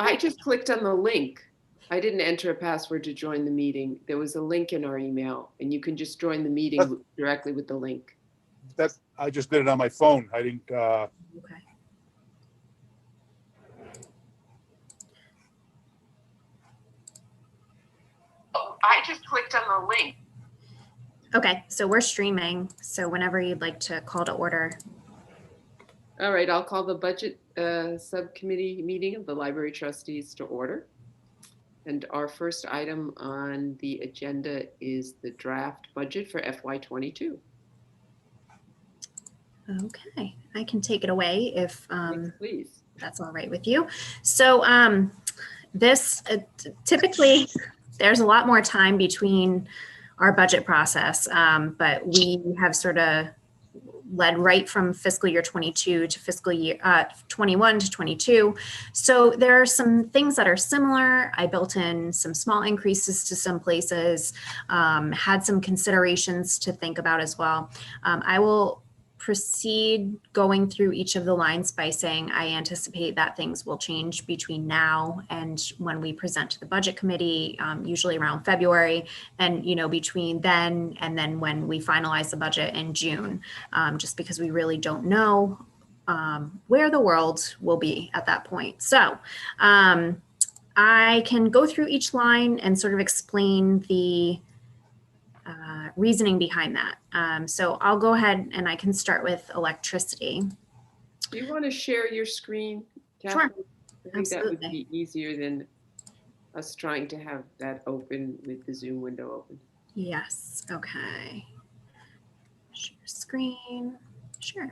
I just clicked on the link. I didn't enter a password to join the meeting. There was a link in our email, and you can just join the meeting directly with the link. I just did it on my phone. I didn't. Okay. Oh, I just clicked on the link. Okay, so we're streaming. So whenever you'd like to call to order. All right, I'll call the budget subcommittee meeting of the library trustees to order. And our first item on the agenda is the draft budget for FY22. Okay, I can take it away if Yes, please. that's all right with you. So this typically there's a lot more time between our budget process, but we have sort of led right from fiscal year 22 to fiscal year 21 to 22. So there are some things that are similar. I built in some small increases to some places, had some considerations to think about as well. I will proceed going through each of the lines by saying I anticipate that things will change between now and when we present to the budget committee, usually around February, and between then and then when we finalize the budget in June, just because we really don't know where the world will be at that point. So I can go through each line and sort of explain the reasoning behind that. So I'll go ahead and I can start with electricity. Do you want to share your screen, Kathy? Sure. I think Absolutely. that would be easier than us trying to have that open with the Zoom window open. Yes. Okay. Share screen. Sure.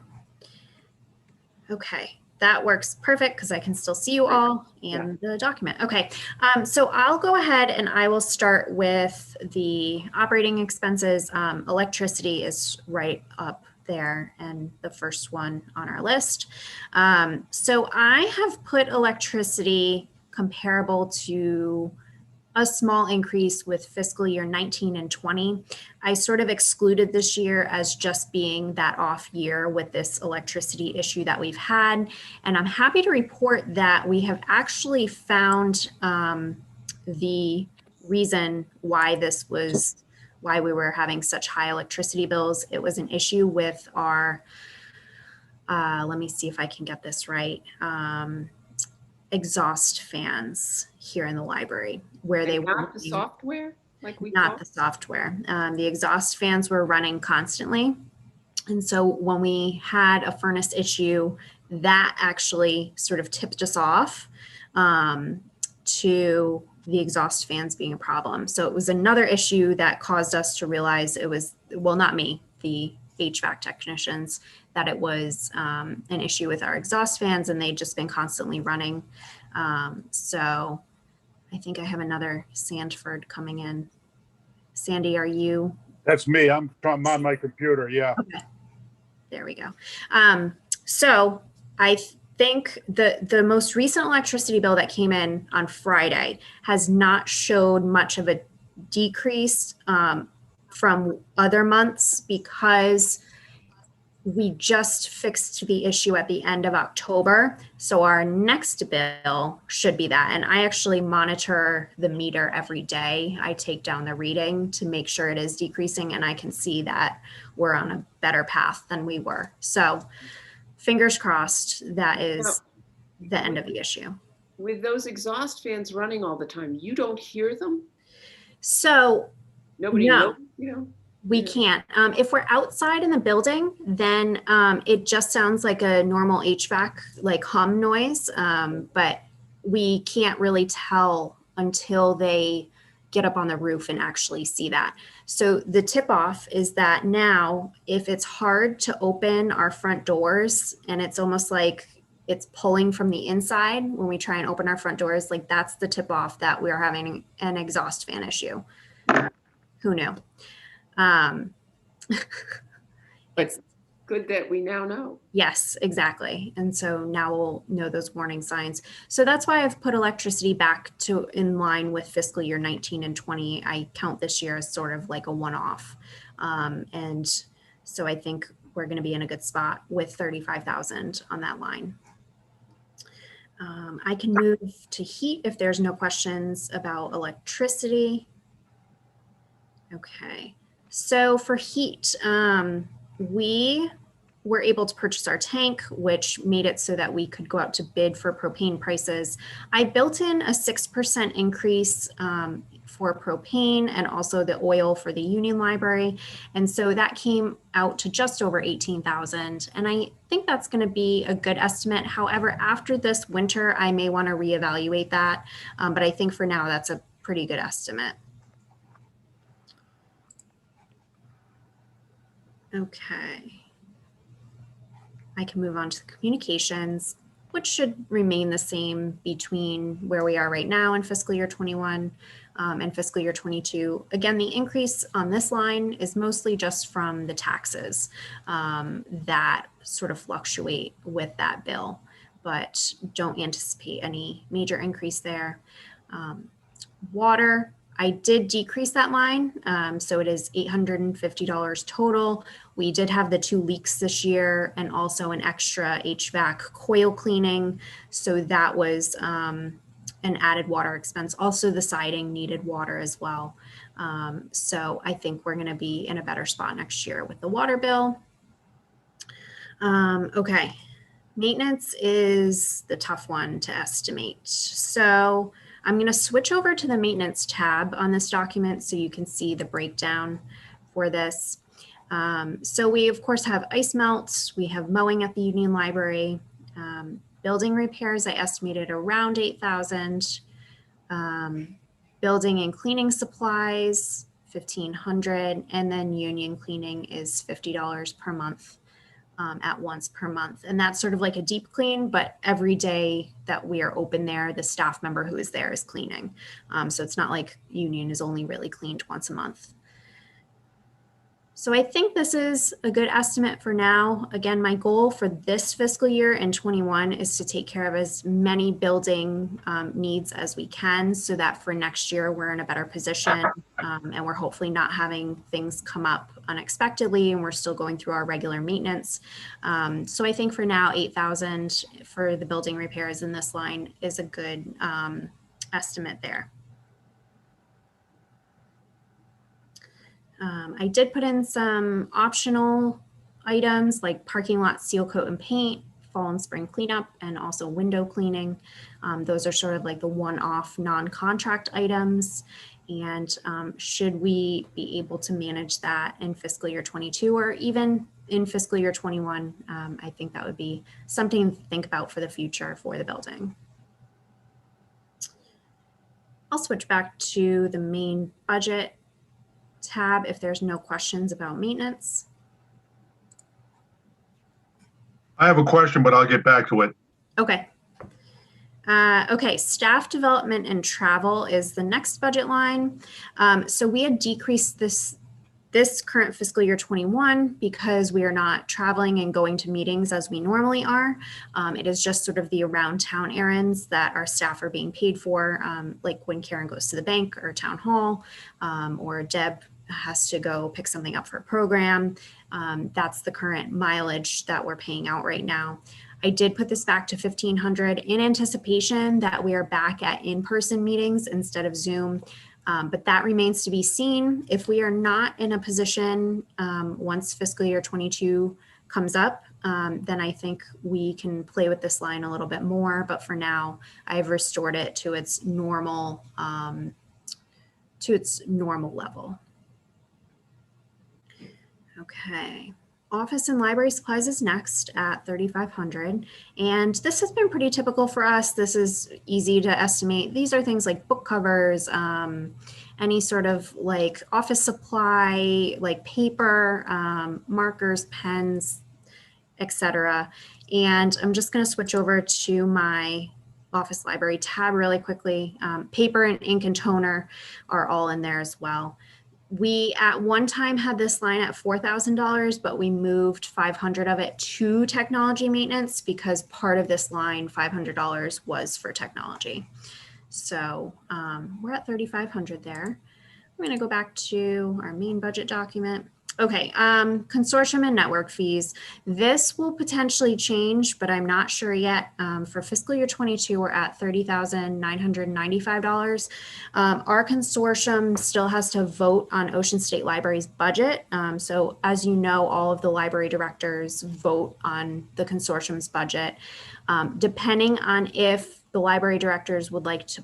Okay. That works perfect because I can still see you all and the document. Okay, so I'll go ahead and I will start with the operating expenses. Electricity is right up there and the first one on our list. So I have put electricity comparable to a small increase with fiscal year 19 and 20. I sort of excluded this year as just being that off year with this electricity issue that we've had. And I'm happy to report that we have actually found the reason why why we were having such high electricity bills. It was an issue with our, let me see if I can get this right, exhaust fans here in the library where they were not the software like we not thought? the software. The exhaust fans were running constantly. And so when we had a furnace issue, that actually sort of tipped us off to the exhaust fans being a problem. So it was another issue that caused us to realize it was, well, not me, the HVAC technicians, that it was an issue with our exhaust fans and they'd just been constantly running. So I think I have another Sandford coming in. Sandy, are you? That's me. I'm on my computer. Yeah. Okay. There we go. So I think the most recent electricity bill that came in on Friday has not showed much of a decrease from other months because we just fixed the issue at the end of October. So our next bill should be that. And I actually monitor the meter every day. I take down the reading to make sure it is decreasing and I can see that we're on a better path than we were. So fingers crossed that is the end of the issue. With those exhaust fans running all the time, you don't hear them? So Nobody knows, We can't. If we're outside in the building, then it just sounds like a normal HVAC, like hum noise, but we can't really tell until they get up on the roof and actually see that. So the tip off is that now, if it's hard to open our front doors and it's almost like it's pulling from the inside when we try and open our front doors, like that's the tip off that we are having an exhaust fan issue. Who knew? But good that we now know. Yes, exactly. And so now we'll know those warning signs. So that's why I've put electricity back to in line with fiscal year 19 and 20. I count this year as sort of like a one-off. And so I think we're going to be in a good spot with 35,000 on that line. I can move to heat if there's no questions about electricity. Okay, so for heat, we were able to purchase our tank, which made it so that we could go out to bid for propane prices. I built in a 6% increase for propane and also the oil for the Union Library. And so that came out to just over 18,000. And I think that's going to be a good estimate. However, after this winter, I may want to reevaluate that. But I think for now, that's a pretty good estimate. Okay. I can move on to the communications, which should remain the same between where we are right now in fiscal year 21 and fiscal year 22. Again, the increase on this line is mostly just from the taxes that sort of fluctuate with that bill, but don't anticipate any major increase there. Water, I did decrease that line, so it is $850 total. We did have the 2 leaks this year and also an extra HVAC coil cleaning, so that was an added water expense. Also, the siding needed water as well. So I think we're going to be in a better spot next year with the water bill. Okay, maintenance is the tough one to estimate. So I'm going to switch over to the maintenance tab on this document so you can see the breakdown for this. So we, of course, have ice melts. We have mowing at the Union Library. Building repairs, I estimated around 8,000. Building and cleaning supplies, 1,500. And then union cleaning is $50 per month. At once per month. And that's sort of like a deep clean, but every day that we are open there, the staff member who is there is cleaning. So it's not like union is only really cleaned once a month. So I think this is a good estimate for now. Again, my goal for this fiscal year in 21 is to take care of as many building needs as we can so that for next year we're in a better position and we're hopefully not having things come up unexpectedly and we're still going through our regular maintenance. So I think for now, 8,000 for the building repairs in this line is a good estimate there. I did put in some optional items like parking lot seal coat and paint, fall and spring cleanup, and also window cleaning. Those are sort of like the one-off non-contract items. And should we be able to manage that in fiscal year 22 or even in fiscal year 21, I think that would be something to think about for the future for the building. I'll switch back to the main budget tab if there's no questions about maintenance. I have a question, but I'll get back to it. Okay. Okay, staff development and travel is the next budget line. So we had decreased this current fiscal year 21 because we are not traveling and going to meetings as we normally are. It is just sort of the around town errands that our staff are being paid for, like when Karen goes to the bank or town hall, or Deb has to go pick something up for a program. That's the current mileage that we're paying out right now. I did put this back to 1,500 in anticipation that we are back at in-person meetings instead of Zoom. But that remains to be seen. If we are not in a position once fiscal year 22 comes up, then I think we can play with this line a little bit more. But for now, I've restored it to its normal level. Okay. Office and library supplies is next at 3,500. And this has been pretty typical for us. This is easy to estimate. These are things like book covers, any sort of like office supply, like paper, markers, pens, etc. And I'm just going to switch over to my office library tab really quickly. Paper and ink and toner are all in there as well. We at one time had this line at $4,000, but we moved 500 of it to technology maintenance because part of this line, $500, was for technology. So we're at 3,500 there. I'm going to go back to our main budget document. Okay, consortium and network fees. This will potentially change, but I'm not sure yet. For fiscal year 22, we're at $30,995. Our consortium still has to vote on Ocean State Library's budget. So as you know, all of the library directors vote on the consortium's budget. Depending on if the library directors would like to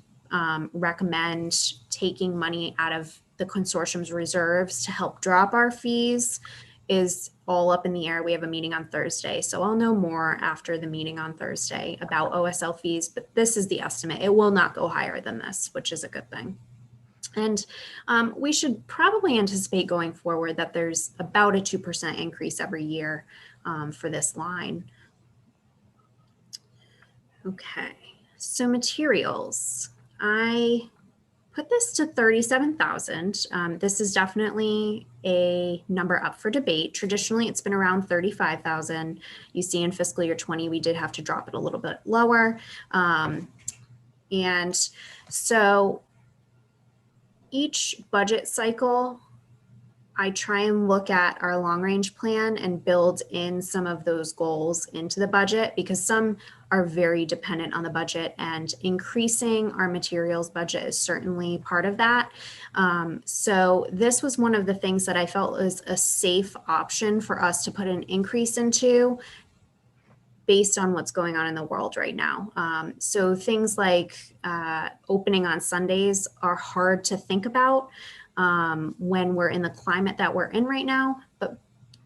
recommend taking money out of the consortium's reserves to help drop our fees is all up in the air. We have a meeting on Thursday, so I'll know more after the meeting on Thursday about OSL fees, but this is the estimate. It will not go higher than this, which is a good thing. And we should probably anticipate going forward that there's about a 2% increase every year for this line. Okay, so materials. I put this to 37,000. This is definitely a number up for debate. Traditionally, it's been around 35,000. You see in fiscal year 20, we did have to drop it a little bit lower. And so each budget cycle, I try and look at our long range plan and build in some of those goals into the budget because some are very dependent on the budget, and increasing our materials budget is certainly part of that. So this was one of the things that I felt was a safe option for us to put an increase into based on what's going on in the world right now. So things like opening on Sundays are hard to think about when we're in the climate that we're in right now, but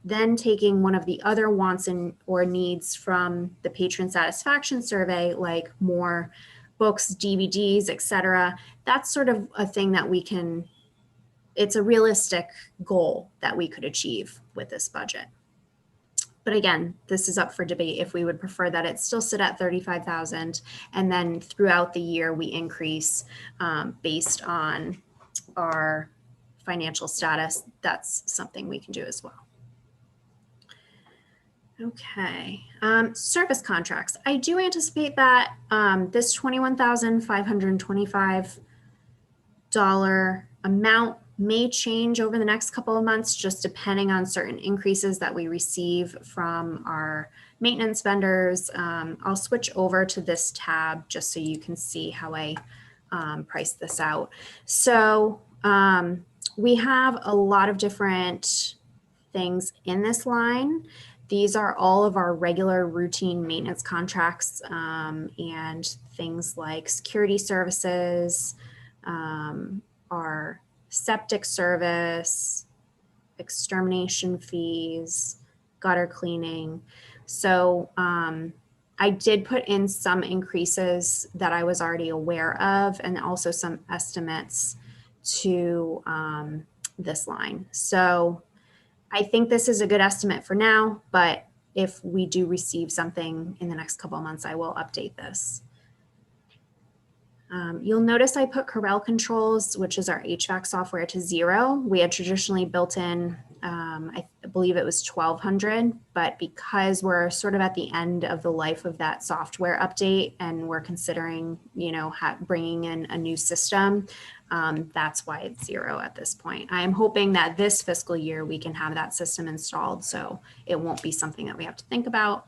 then taking one of the other wants or needs from the patron satisfaction survey, like more books, DVDs, etc., that's sort of a thing that we can, it's a realistic goal that we could achieve with this budget. But again, this is up for debate if we would prefer that it still sit at 35,000 and then throughout the year we increase based on our financial status. That's something we can do as well. Okay, service contracts. I do anticipate that this $21,525 amount may change over the next couple of months, just depending on certain increases that we receive from our maintenance vendors. I'll switch over to this tab just so you can see how I price this out. So we have a lot of different things in this line. These are all of our regular routine maintenance contracts and things like security services, our septic service, extermination fees, gutter cleaning. So I did put in some increases that I was already aware of and also some estimates to this line. So I think this is a good estimate for now, but if we do receive something in the next couple of months, I will update this. You'll notice I put Corel Controls, which is our HVAC software, to 0. We had traditionally built in, I believe it was 1,200, but because we're sort of at the end of the life of that software update and we're considering, you know, bringing in a new system, that's why it's 0 at this point. I am hoping that this fiscal year we can have that system installed, so it won't be something that we have to think about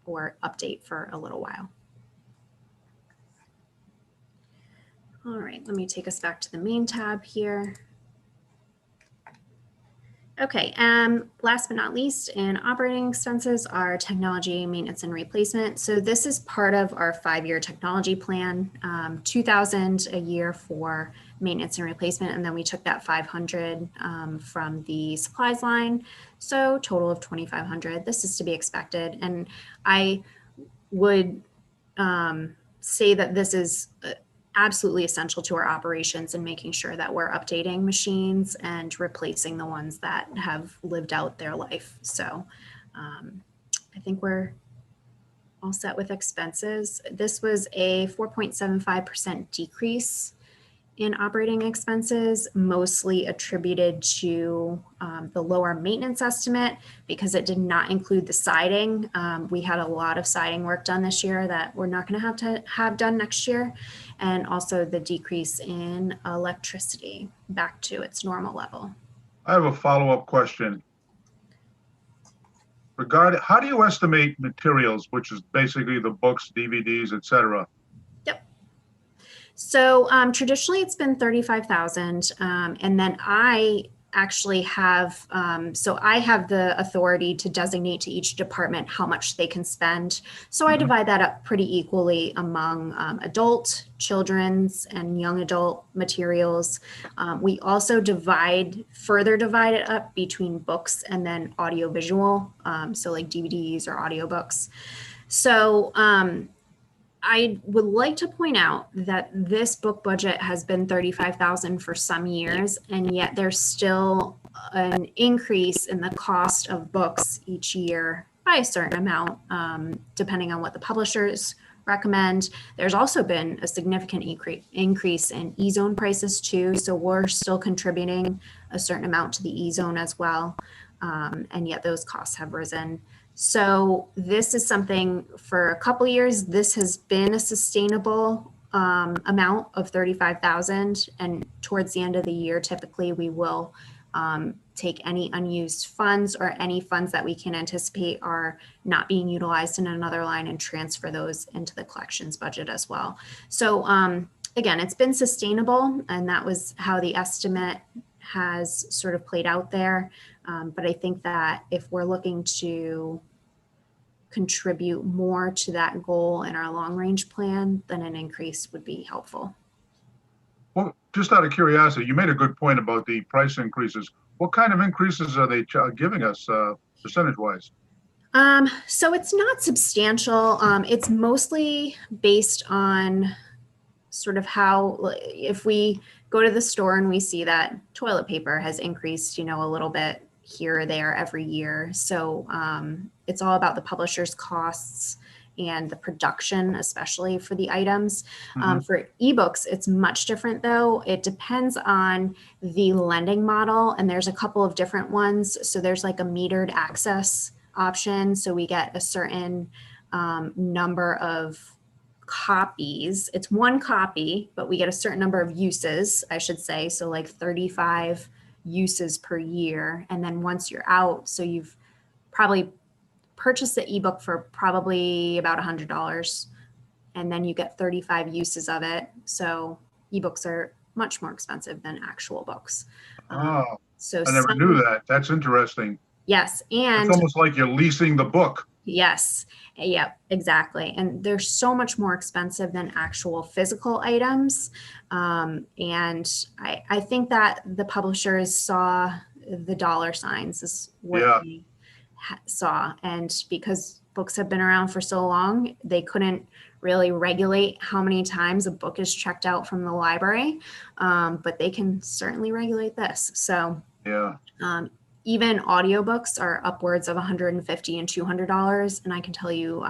or update for a little while. All right, let me take us back to the main tab here. Okay, last but not least, in operating expenses are technology, maintenance, and replacement. So this is part of our 5-year technology plan, $2,000 a year for maintenance and replacement, and then we took that $500 from the supplies line, so total of $2,500. This is to be expected, and I would say that this is absolutely essential to our operations and making sure that we're updating machines and replacing the ones that have lived out their life. So I think we're all set with expenses. This was a 4.75% decrease in operating expenses, mostly attributed to the lower maintenance estimate because it did not include the siding. We had a lot of siding work done this year that we're not going to have done next year, and also the decrease in electricity back to its normal level. I have a follow-up question. Regarding, how do you estimate materials, which is basically the books, DVDs, et cetera? So traditionally it's been 35,000. And then I actually have, so I have the authority to designate to each department how much they can spend. So I Mhm. divide that up pretty equally among adult, children's, and young adult materials. We also further divide it up between books and then audiovisual. So like DVDs or audiobooks. So I would like to point out that this book budget has been 35,000 for some years, and yet there's still an increase in the cost of books each year by a certain amount, depending on what the publishers recommend. There's also been a significant increase in e-zone prices too, so we're still contributing a certain amount to the e-zone as well, and yet those costs have risen. So this is something for a couple years, this has been a sustainable amount of 35,000. And towards the end of the year, typically we will take any unused funds or any funds that we can anticipate are not being utilized in another line and transfer those into the collections budget as well. So again, it's been sustainable, and that was how the estimate has sort of played out there. But I think that if we're looking to contribute more to that goal in our long range plan, then an increase would be helpful. Well, just out of curiosity, you made a good point about the price increases. What kind of increases are they giving us percentage-wise? So it's not substantial. It's mostly based on sort of how, if we go to the store and we see that toilet paper has increased, a little bit here or there every year. So it's all about the publisher's costs and the production, especially for the items. For ebooks, it's much different though. It depends on the lending model, and there's a couple of different ones. So there's like a metered access option. So we get a certain number of copies. It's one copy, but we get a certain number of uses, I should say. So like 35 uses per year. And then once you're out, so you've probably purchased the ebook for probably about $100, and then you get 35 uses of it. So ebooks are much more expensive than actual books. Oh, So I never knew that. That's interesting. Yes. It's And almost like you're leasing the book. yes. Yep, exactly. And they're so much more expensive than actual physical items. And I think that the publishers saw the dollar signs is what Yeah. they saw. And because books have been around for so long, they couldn't really regulate how many times a book is checked out from the library. But they can certainly regulate this. So Yeah. even audiobooks are upwards of $150 and $200. And I can tell you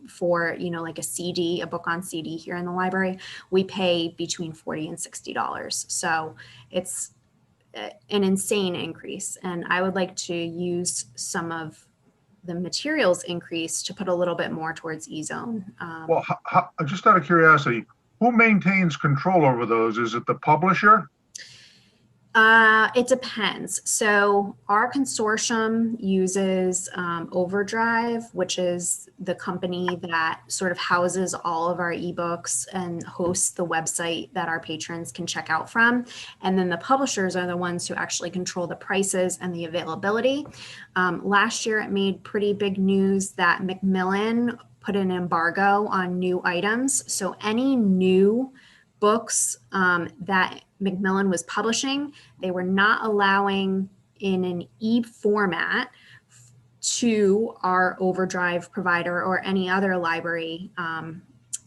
for, like a CD, a book on CD here in the library, we pay between $40 and $60. So it's an insane increase. And I would like to use some of the materials increase to put a little bit more towards e-zone. Well, just out of curiosity, who maintains control over those? Is it the publisher? It depends. So our consortium uses Overdrive, which is the company that sort of houses all of our ebooks and hosts the website that our patrons can check out from. And then the publishers are the ones who actually control the prices and the availability. Last year, it made pretty big news that Macmillan put an embargo on new items. So any new books that Macmillan was publishing, they were not allowing in an e-format to our Overdrive provider or any other library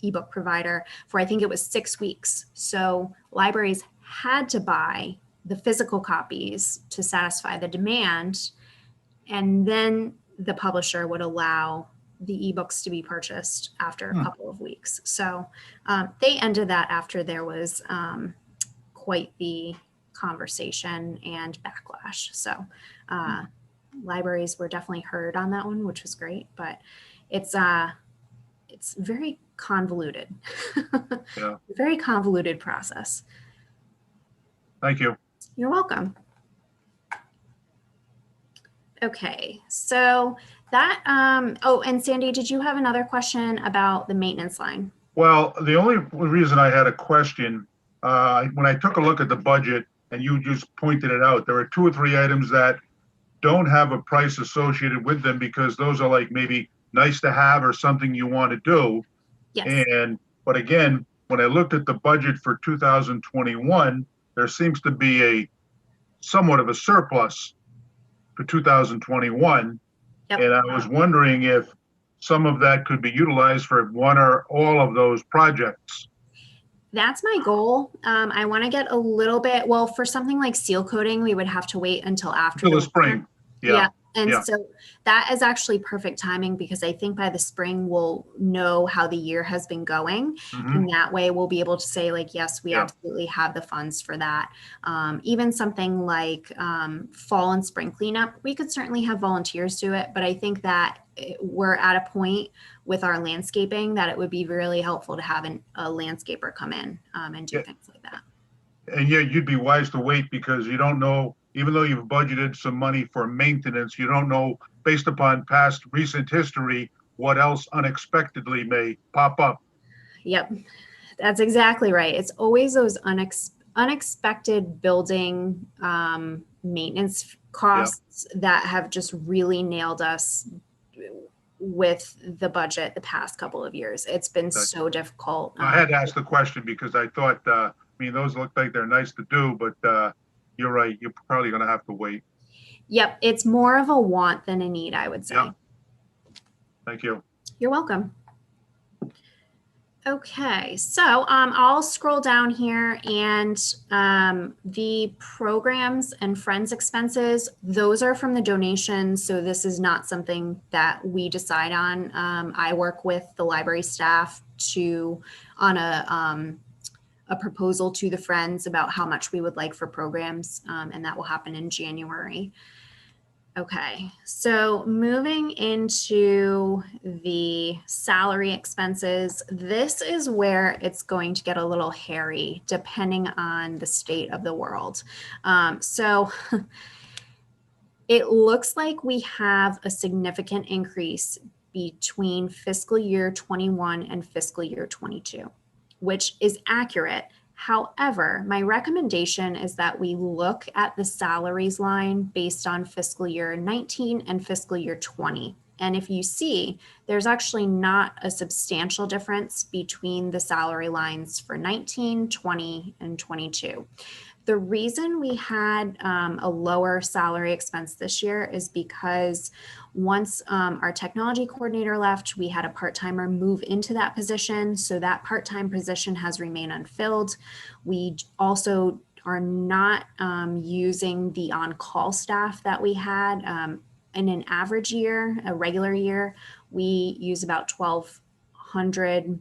ebook provider for, I think it was 6 weeks. So libraries had to buy the physical copies to satisfy the demand, and then the publisher would allow the ebooks to be purchased after a couple of weeks. So they ended that after there was quite the conversation and backlash. So libraries were definitely heard on that one, which was great, but it's very convoluted. Yeah. Very convoluted process. Thank you. You're welcome. Okay, so that, oh, and Sandy, did you have another question about the maintenance line? Well, the only reason I had a question, when I took a look at the budget and you just pointed it out, there are 2 or 3 items that don't have a price associated with them because those are like maybe nice to have or something you want to do. Yes. But again, when I looked at the budget for 2021, there seems to be a somewhat of a surplus for 2021. Yep. And I was wondering if some of that could be utilized for one or all of those projects. That's my goal. I want to get a little bit, well, for something like seal coating, we would have to wait until after Till the winter. spring. Yeah. And yeah. so that is actually perfect timing because I think by the spring we'll know how the year has been going. Mhm. And that way we'll be able to say like, yes, we Yeah. absolutely have the funds for that. Even something like fall and spring cleanup, we could certainly have volunteers do it, but I think that we're at a point with our landscaping that it would be really helpful to have a landscaper come in and do Yeah. things like that. And yeah, you'd be wise to wait because you don't know, even though you've budgeted some money for maintenance, you don't know, based upon past recent history, what else unexpectedly may pop up. Yep, that's exactly right. It's always those unexpected building maintenance costs that have just really nailed us with the budget the past couple of years. It's been so difficult. I had to ask the question because I thought, I mean, those look like they're nice to do, but you're right. You're probably going to have to wait. Yep, it's more of a want than a need, I would say. Yeah. Thank you. You're welcome. Okay, so I'll scroll down here and the programs and friends expenses, those are from the donations. So this is not something that we decide on. I work with the library staff on a proposal to the friends about how much we would like for programs, and that will happen in January. Okay, so moving into the salary expenses, this is where it's going to get a little hairy depending on the state of the world. So it looks like we have a significant increase between fiscal year 21 and fiscal year 22, which is accurate. However, my recommendation is that we look at the salaries line based on fiscal year 19 and fiscal year 20. And if you see, there's actually not a substantial difference between the salary lines for 19, 20, and 22. The reason we had a lower salary expense this year is because once our technology coordinator left, we had a part-timer move into that position. So that part-time position has remained unfilled. We also are not using the on-call staff that we had. In an average year, a regular year, we use about 1,200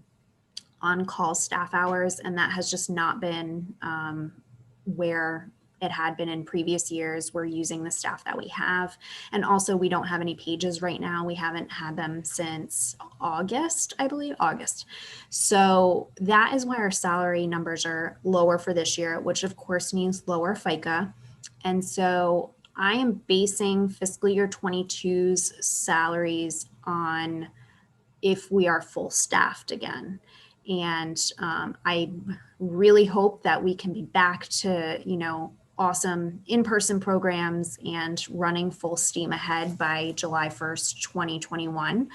on-call staff hours, and that has just not been where it had been in previous years. We're using the staff that we have. And also we don't have any pages right now. We haven't had them since August, I believe, August. So that is why our salary numbers are lower for this year, which of course means lower FICA. And so I am basing fiscal year 22's salaries on if we are full staffed again. And I really hope that we can be back to, awesome in-person programs and running full steam ahead by July 1st, 2021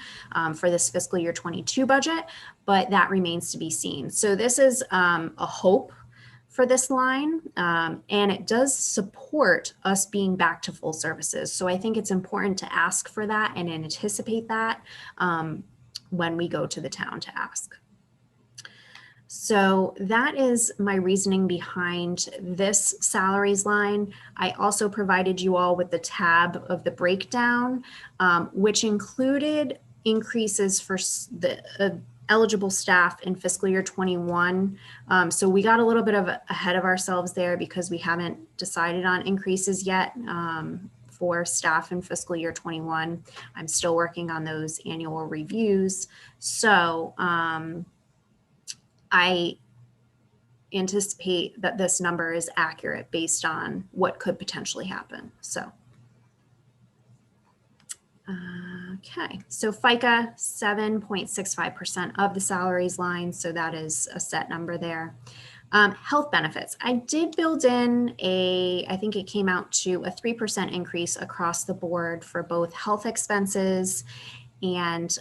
for this fiscal year 22 budget, but that remains to be seen. So this is a hope for this line, and it does support us being back to full services. So I think it's important to ask for that and anticipate that when we go to the town to ask. So that is my reasoning behind this salaries line. I also provided you all with the tab of the breakdown, which included increases for the eligible staff in fiscal year 21. So we got a little bit ahead of ourselves there because we haven't decided on increases yet for staff in fiscal year 21. I'm still working on those annual reviews. So I anticipate that this number is accurate based on what could potentially happen. So. Okay, so FICA, 7.65% of the salaries line, so that is a set number there. Health benefits, I did build in I think it came out to a 3% increase across the board for both health expenses and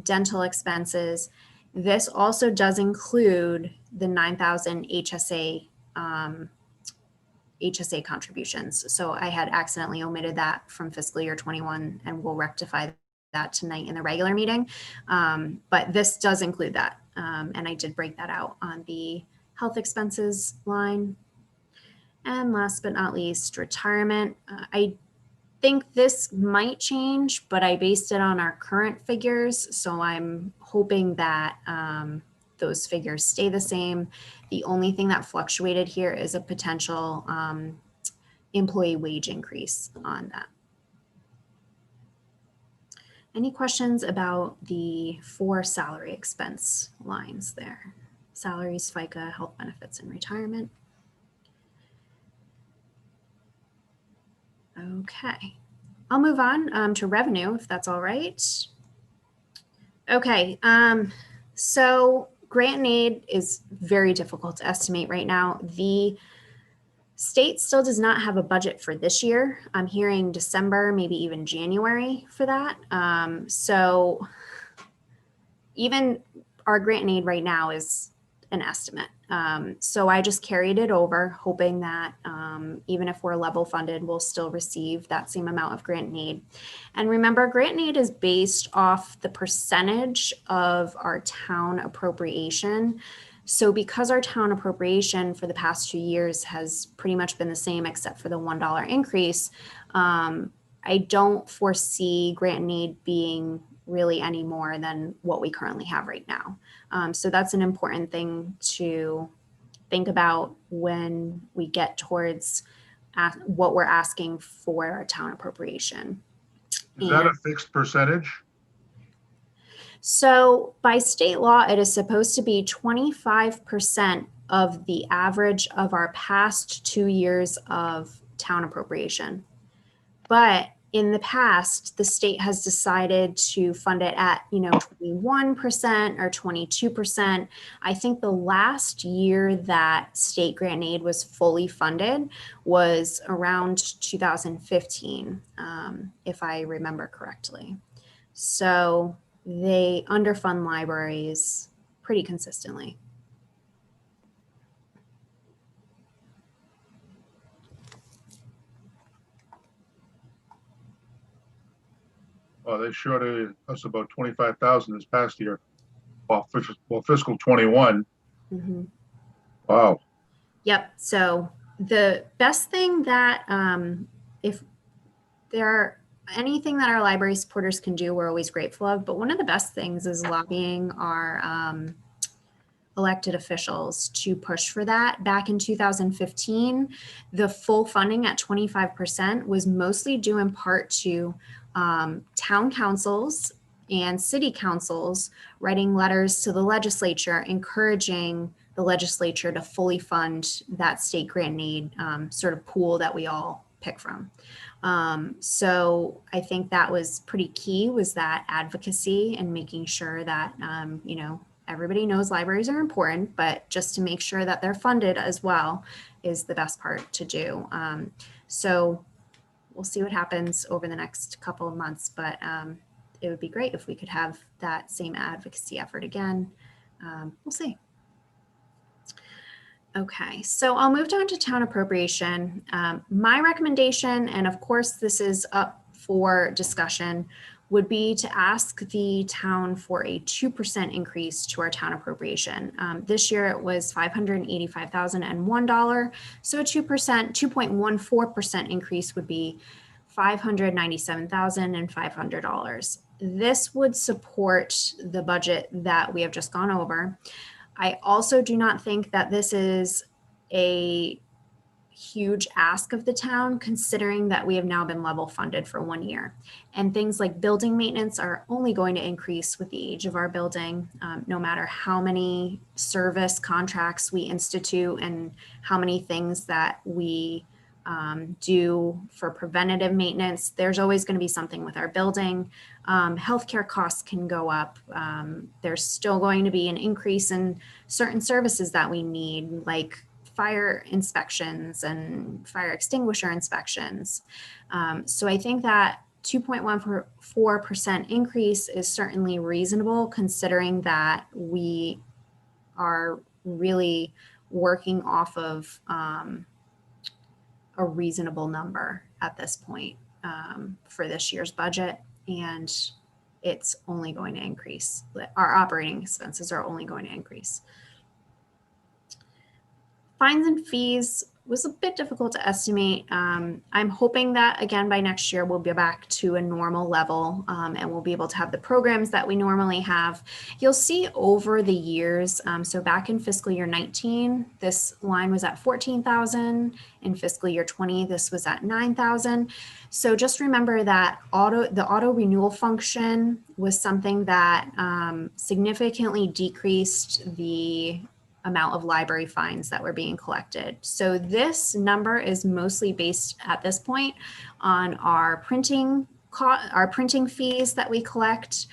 dental expenses. This also does include the 9,000 HSA contributions. So I had accidentally omitted that from fiscal year 21, and we'll rectify that tonight in the regular meeting. But this does include that. And I did break that out on the health expenses line. And last but not least, retirement. I think this might change, but I based it on our current figures. So I'm hoping that those figures stay the same. The only thing that fluctuated here is a potential employee wage increase on that. Any questions about the 4 salary expense lines there? Salaries, FICA, health benefits, and retirement. Okay, I'll move on to revenue, if that's all right. Okay, so grant and aid is very difficult to estimate right now. The state still does not have a budget for this year. I'm hearing December, maybe even January for that. So even our grant and aid right now is an estimate. So I just carried it over, hoping that even if we're level funded, we'll still receive that same amount of grant and aid. And remember, grant and aid is based off the percentage of our town appropriation. So because our town appropriation for the past 2 years has pretty much been the same except for the $1 increase, I don't foresee grant and aid being really any more than what we currently have right now. So that's an important thing to think about when we get towards what we're asking for our town appropriation. Is that a fixed percentage? So by state law, it is supposed to be 25% of the average of our past 2 years of town appropriation. But in the past, the state has decided to fund it at, 21% or 22%. I think the last year that state grant aid was fully funded was around 2015, if I remember correctly. So they underfund libraries pretty consistently. Well, they shorted us about 25,000 this past year. Well, fiscal 21. Mm-hmm. Wow. Yep. So the best thing that if there are anything that our library supporters can do, we're always grateful of. But one of the best things is lobbying our elected officials to push for that. Back in 2015, the full funding at 25% was mostly due in part to town councils and city councils writing letters to the legislature encouraging the legislature to fully fund that state grant aid sort of pool that we all pick from. So I think that was pretty key, was that advocacy and making sure that, everybody knows libraries are important, but just to make sure that they're funded as well is the best part to do. So we'll see what happens over the next couple of months, but it would be great if we could have that same advocacy effort again. We'll see. Okay, so I'll move down to town appropriation. My recommendation, and of course this is up for discussion, would be to ask the town for a 2% increase to our town appropriation. This year it was $585,001. So a 2.14% increase would be $597,500. This would support the budget that we have just gone over. I also do not think that this is a huge ask of the town, considering that we have now been level funded for 1 year. And things like building maintenance are only going to increase with the age of our building, no matter how many service contracts we institute and how many things that we do for preventative maintenance. There's always going to be something with our building. Healthcare costs can go up. There's still going to be an increase in certain services that we need, like fire inspections and fire extinguisher inspections. So I think that 2.14% increase is certainly reasonable, considering that we are really working off of a reasonable number at this point for this year's budget, and it's only going to increase. Our operating expenses are only going to increase. Fines and fees was a bit difficult to estimate. I'm hoping that again by next year we'll be back to a normal level, and we'll be able to have the programs that we normally have. You'll see over the years, so back in fiscal year 19, this line was at 14,000. In fiscal year 20, this was at 9,000. So just remember that the auto renewal function was something that significantly decreased the amount of library fines that were being collected. So this number is mostly based at this point on our printing fees that we collect,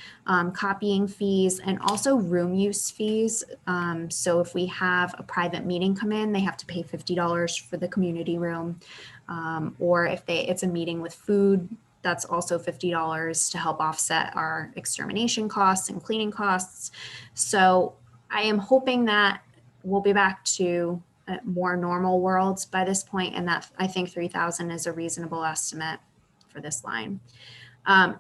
copying fees, and also room use fees. So if we have a private meeting come in, they have to pay $50 for the community room. Or if it's a meeting with food, that's also $50 to help offset our extermination costs and cleaning costs. So I am hoping that we'll be back to a more normal world by this point, and that I think 3,000 is a reasonable estimate for this line.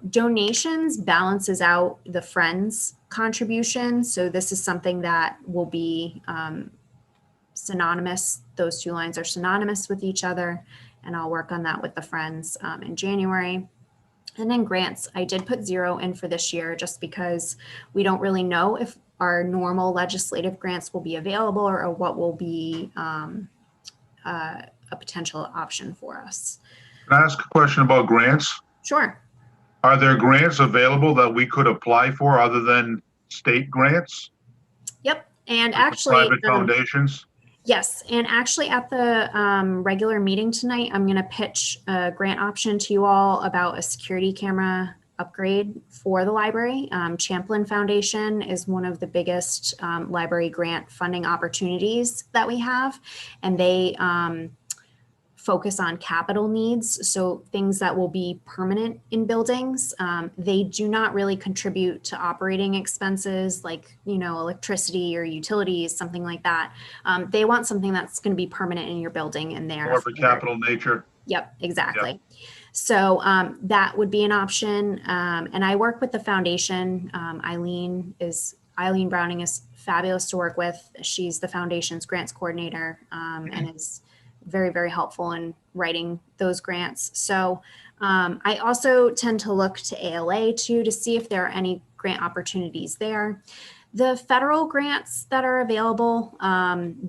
Donations balances out the Friends contribution, so this is something that will be synonymous. Those two lines are synonymous with each other, and I'll work on that with the Friends in January. And then grants, I did put 0 in for this year just because we don't really know if our normal legislative grants will be available or what will be a potential option for us. Can I ask a question about grants? Sure. Are there grants available that we could apply for other than state grants? Yep. And Like actually, private foundations? yes. And actually at the regular meeting tonight, I'm going to pitch a grant option to you all about a security camera upgrade for the library. Champlin Foundation is one of the biggest library grant funding opportunities that we have, and they focus on capital needs, so things that will be permanent in buildings. They do not really contribute to operating expenses like, electricity or utilities, something like that. They want something that's going to be permanent in your building and there. More of a capital nature? Yep, exactly. Yep. So that would be an option. And I work with the foundation. Eileen Browning is fabulous to work with. She's the foundation's grants coordinator and is very, very helpful in writing those grants. So I also tend to look to ALA too, to see if there are any grant opportunities there. The federal grants that are available,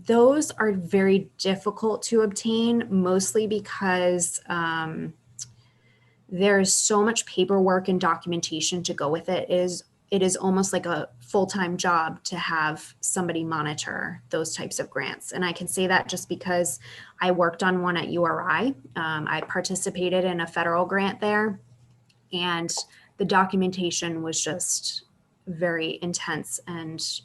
those are very difficult to obtain, mostly because there's so much paperwork and documentation to go with it. It is almost like a full-time job to have somebody monitor those types of grants. And I can say that just because I worked on one at URI. I participated in a federal grant there, and the documentation was just very intense and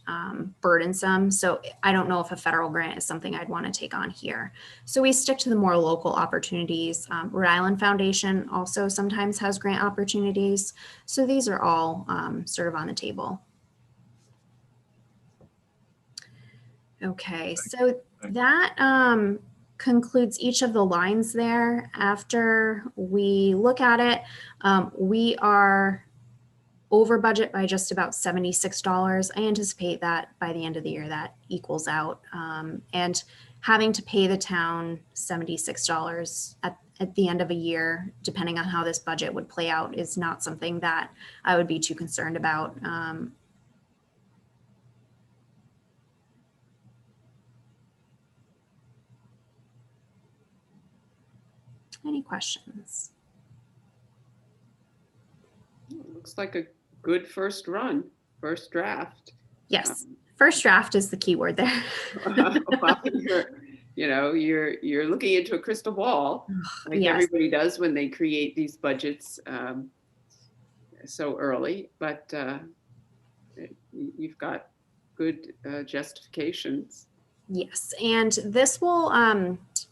burdensome. So I don't know if a federal grant is something I'd want to take on here. So we stick to the more local opportunities. Rhode Island Foundation also sometimes has grant opportunities. So these are all sort of on the table. Okay, so that concludes each of the lines there. After we look at it, we are over budget by just about $76. I anticipate that by the end of the year that equals out. And having to pay the town $76 at the end of a year, depending on how this budget would play out, is not something that I would be too concerned about. Any questions? Looks like a good first draft. Yes, first draft is the key word there. Well, you're looking into a crystal ball, like Yes. everybody does when they create these budgets so early. But you've got good justifications. Yes, and this will,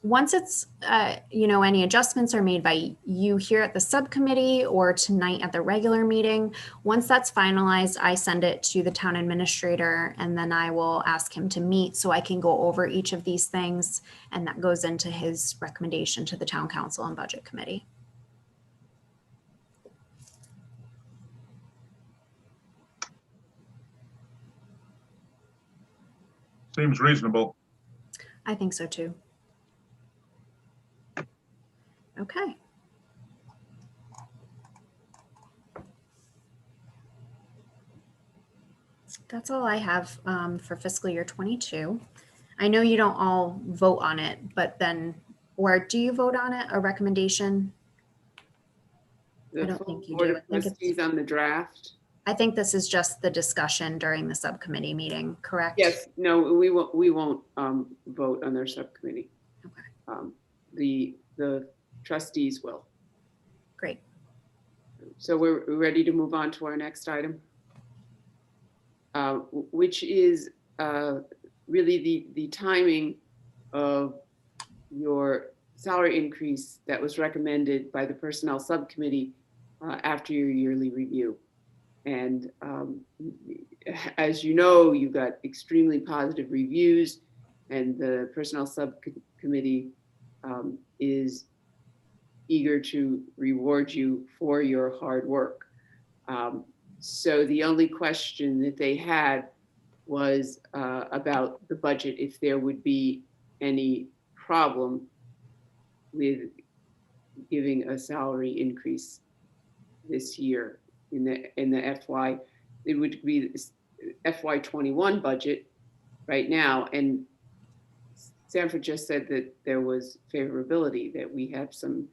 once it's, any adjustments are made by you here at the subcommittee or tonight at the regular meeting, once that's finalized, I send it to the town administrator and then I will ask him to meet so I can go over each of these things, and that goes into his recommendation to the town council and budget committee. Seems reasonable. I think so too. Okay. That's all I have for fiscal year 22. I know you don't all vote on it, but then, or do you vote on it, a recommendation? I The don't full think you Board do. of I think Trustees on the draft. I think this is just the discussion during the subcommittee meeting, correct? Yes, no, we won't vote on their subcommittee. Okay. The trustees will. Great. So we're ready to move on to our next item, which is really the timing of your salary increase that was recommended by the Personnel Subcommittee after your yearly review. And as you know, you got extremely positive reviews, and the Personnel Subcommittee is eager to reward you for your hard work. So the only question that they had was about the budget, if there would be any problem with giving a salary increase this year in the FY. It would be FY21 budget right now, and Sanford just said that there was favorability, that we have some,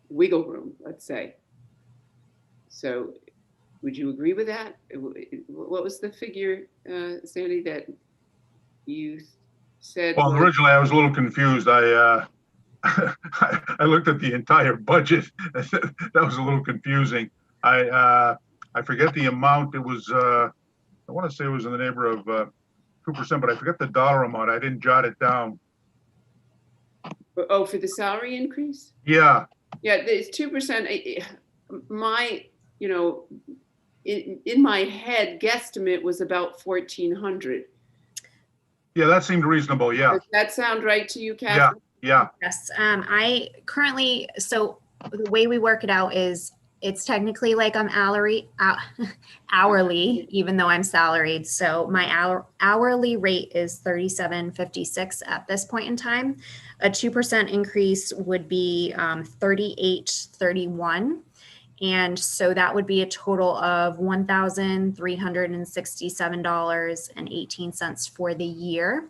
wiggle room, let's say. So would you agree with that? What was the figure, Sandy, that you said? Well, originally I was a little confused. I looked at the entire budget. That was a little confusing. I forget the amount. It was, I want to say it was in the neighborhood of 2%, but I forget the dollar amount. I didn't jot it down. Oh, for the salary increase? Yeah. Yeah, it's 2%. My, in my head, guesstimate was about 1,400. Yeah, that seemed reasonable. Yeah. Does that sound right to you, Yeah. Catherine? Yeah. Yes, I currently, so the way we work it out is it's technically like I'm hourly, even though I'm salaried. So my hourly rate is $37.56 at this point in time. A 2% increase would be $38.31. And so that would be a total of $1,367.18 for the year.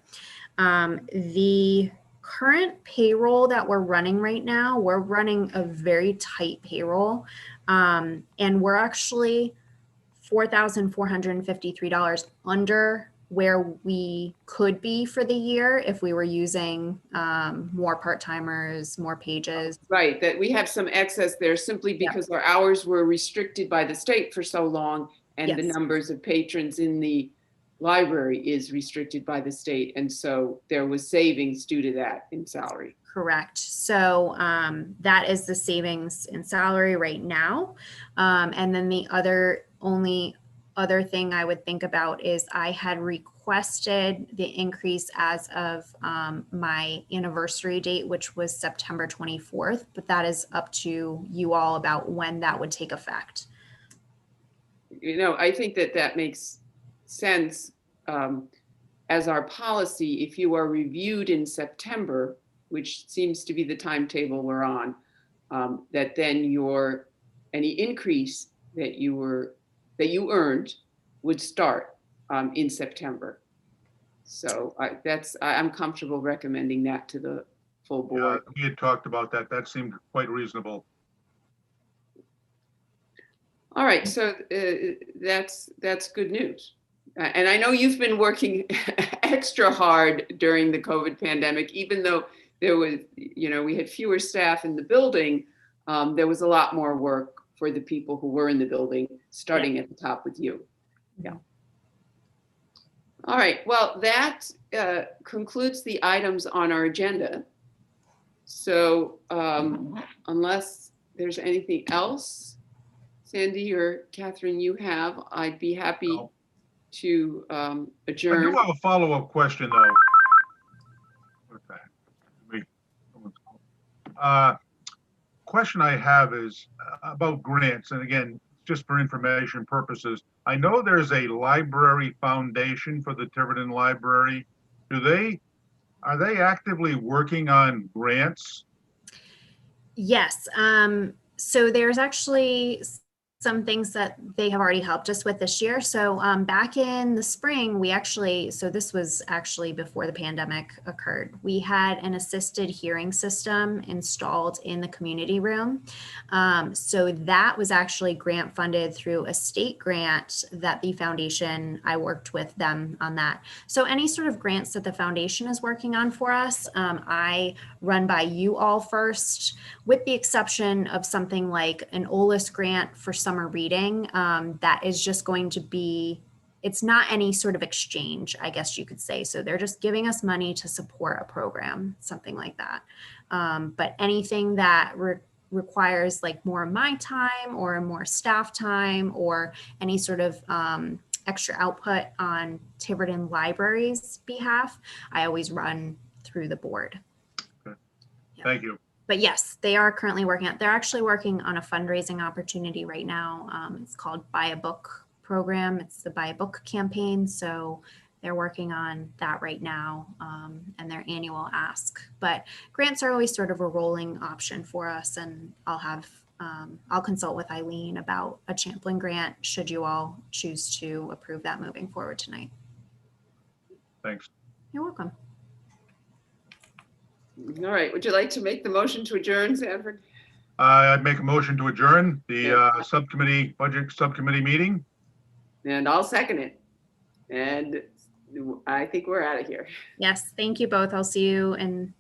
The current payroll that we're running right now, we're running a very tight payroll. And we're actually $4,453 under where we could be for the year if we were using more part-timers, more pages. Right, that we have some excess there simply because our hours were restricted by the state for so long, and the numbers of patrons in the library is restricted by the state. And so there was savings due to that in salary. Correct. So that is the savings in salary right now. And then the only other thing I would think about is I had requested the increase as of my anniversary date, which was September 24th, but that is up to you all about when that would take effect. I think that makes sense as our policy. If you are reviewed in September, which seems to be the timetable we're on, that then any increase that you earned would start in September. So I'm comfortable recommending that to the full board. Yeah, we had talked about that. That seemed quite reasonable. All right, so that's good news. And I know you've been working extra hard during the COVID pandemic, even though there was, we had fewer staff in the building. There was a lot more work for the people who were in the building, starting at the top with you. Yeah. All right. Well, that concludes the items on our agenda. So unless there's anything else, Sandy or Catherine, you have, I'd be happy No. to I adjourn. do have a follow-up question, though. Okay. Question I have is about grants, and again, just for information purposes. I know there's a library foundation for the Tiverton Library. Are they actively working on grants? Yes. So there's actually some things that they have already helped us with this year. So back in the spring, so this was actually before the pandemic occurred. We had an assisted hearing system installed in the community room. So that was actually grant funded through a state grant that the foundation, I worked with them on that. So any sort of grants that the foundation is working on for us, I run by you all first, with the exception of something like an OLIS grant for summer reading. That is just going to be, it's not any sort of exchange, I guess you could say. So they're just giving us money to support a program, something like that. But anything that requires like more of my time or more staff time or any sort of extra output on Tiverton Library's behalf, I always run through the board. Okay. Yeah. Thank you. But yes, they are currently they're actually working on a fundraising opportunity right now. It's called Buy a Book program. It's the Buy a Book campaign. So they're working on that right now and their annual ask. But grants are always sort of a rolling option for us. And I'll consult with Eileen about a Champlain grant should you all choose to approve that moving forward tonight. Thanks. You're welcome. All right. Would you like to make the motion to adjourn, Sanford? I'd make a motion to adjourn the budget subcommittee meeting. And I'll second it. And I think we're out of here. Yes, thank you both. I'll see you in